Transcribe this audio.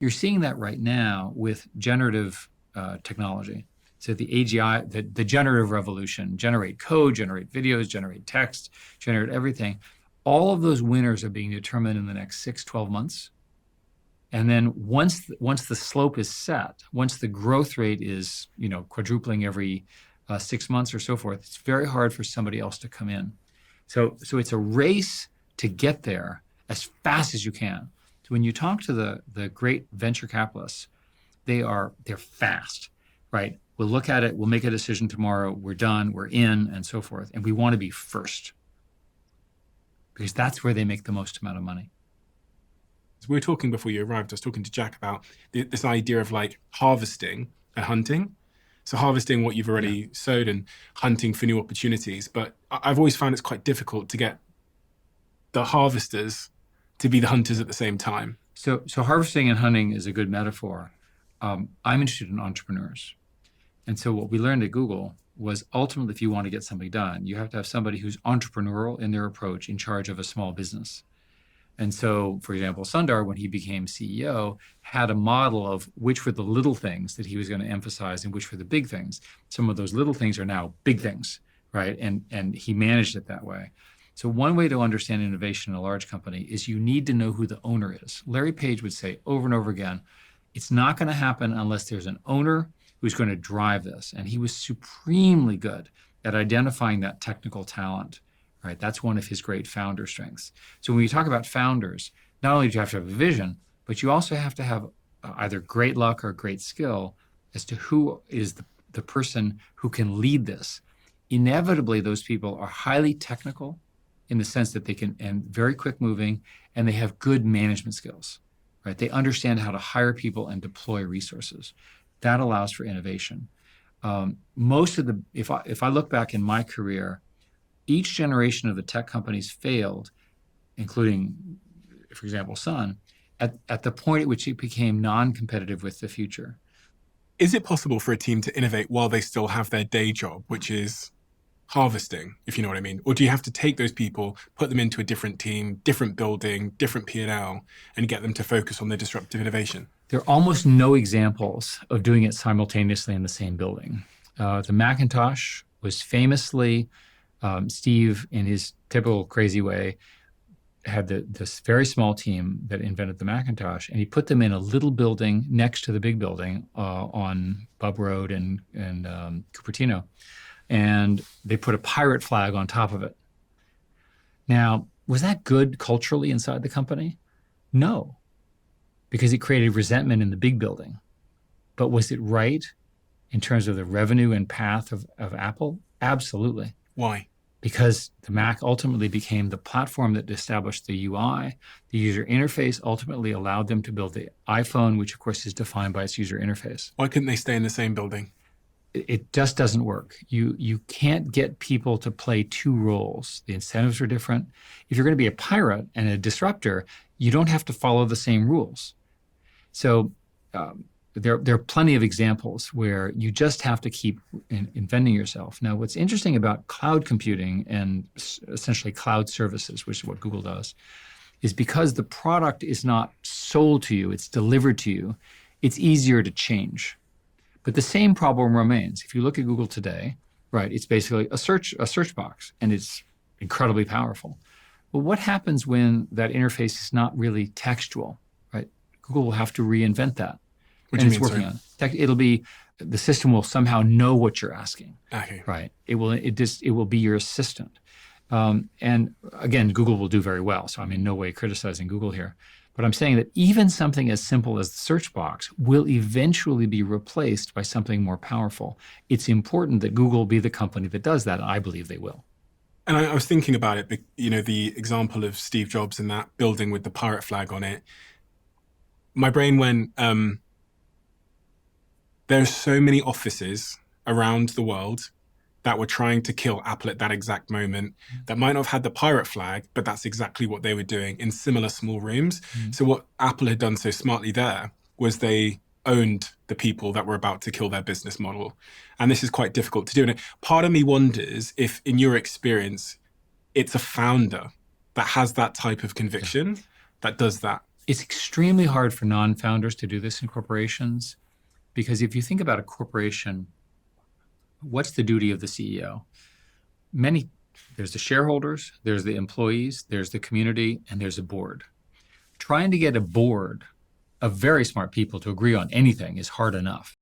You're seeing that right now with generative technology. So the AGI, the generative revolution, generate code, generate videos, generate text, generate everything. All of those winners are being determined in the next 6, 12 months. And then once the slope is set, once the growth rate is quadrupling every 6 months or so forth, it's very hard for somebody else to come in. So it's a race to get there as fast as you can. So when you talk to the great venture capitalists, they're fast, right? We'll look at it, we'll make a decision tomorrow, we're done, we're in, and so forth. And we want to be first because that's where they make the most amount of money. So we were talking before you arrived, I was talking to Jack about this idea of like harvesting and hunting. So harvesting what you've already sowed and hunting for new opportunities. But I've always found it's quite difficult to get the harvesters to be the hunters at the same time. So harvesting and hunting is a good metaphor. I'm interested in entrepreneurs. And so what we learned at Google was ultimately, if you want to get something done, you have to have somebody who's entrepreneurial in their approach in charge of a small business. And so, for example, Sundar, when he became CEO, had a model of which were the little things that he was going to emphasize and which were the big things. Some of those little things are now big things, right? And he managed it that way. So one way to understand innovation in a large company is you need to know who the owner is. Larry Page would say over and over again, it's not going to happen unless there's an owner who's going to drive this. And he was supremely good at identifying that technical talent. Right, that's one of his great founder strengths. So when you talk about founders, not only do you have to have a vision, but you also have to have either great luck or great skill as to who is the person who can lead this. Inevitably, those people are highly technical in the sense that they can, and very quick moving, and they have good management skills. Right, they understand how to hire people and deploy resources. That allows for innovation. If I look back in my career, each generation of the tech companies failed, including, for example, Sun, at the point at which it became non-competitive with the future. Is it possible for a team to innovate while they still have their day job, which is harvesting, if you know what I mean? Or do you have to take those people, put them into a different team, different building, different P&L, and get them to focus on their disruptive innovation? There are almost no examples of doing it simultaneously in the same building. The Macintosh was famously Steve, in his typical crazy way, had this very small team that invented the Macintosh, and he put them in a little building next to the big building on Bub Road and Cupertino, and they put a pirate flag on top of it. Now, was that good culturally inside the company? No, because it created resentment in the big building. But was it right in terms of the revenue and path of Apple? Absolutely. Why? Because the Mac ultimately became the platform that established the UI. The user interface ultimately allowed them to build the iPhone, which of course is defined by its user interface. Why couldn't they stay in the same building? It just doesn't work. You can't get people to play two roles. The incentives are different. If you're going to be a pirate and a disruptor, you don't have to follow the same rules. So there are plenty of examples where you just have to keep inventing yourself. Now, what's interesting about cloud computing and essentially cloud services, which is what Google does, is because the product is not sold to you, it's delivered to you, it's easier to change. But the same problem remains. If you look at Google today, right, it's basically a search box, and it's incredibly powerful. Well, what happens when that interface is not really textual, right? Google will have to reinvent that. What do you mean, working on it. It'll be, the system will somehow know what you're asking. Okay. Right. It will be your assistant. And again, Google will do very well. So I'm in no way criticizing Google here. But I'm saying that even something as simple as the search box will eventually be replaced by something more powerful. It's important that Google be the company that does that. I believe they will. And I was thinking about it, the example of Steve Jobs in that building with the pirate flag on it. My brain went, there are so many offices around the world that were trying to kill Apple at that exact moment that might not have had the pirate flag, but that's exactly what they were doing in similar small rooms. So what Apple had done so smartly there was they owned the people that were about to kill their business model. And this is quite difficult to do. And part of me wonders if, in your experience, it's a founder that has that type of conviction that does that. It's extremely hard for non-founders to do this in corporations because if you think about a corporation, what's the duty of the CEO? There's the shareholders, there's the employees, there's the community, and there's a board. Trying to get a board of very smart people to agree on anything is hard enough.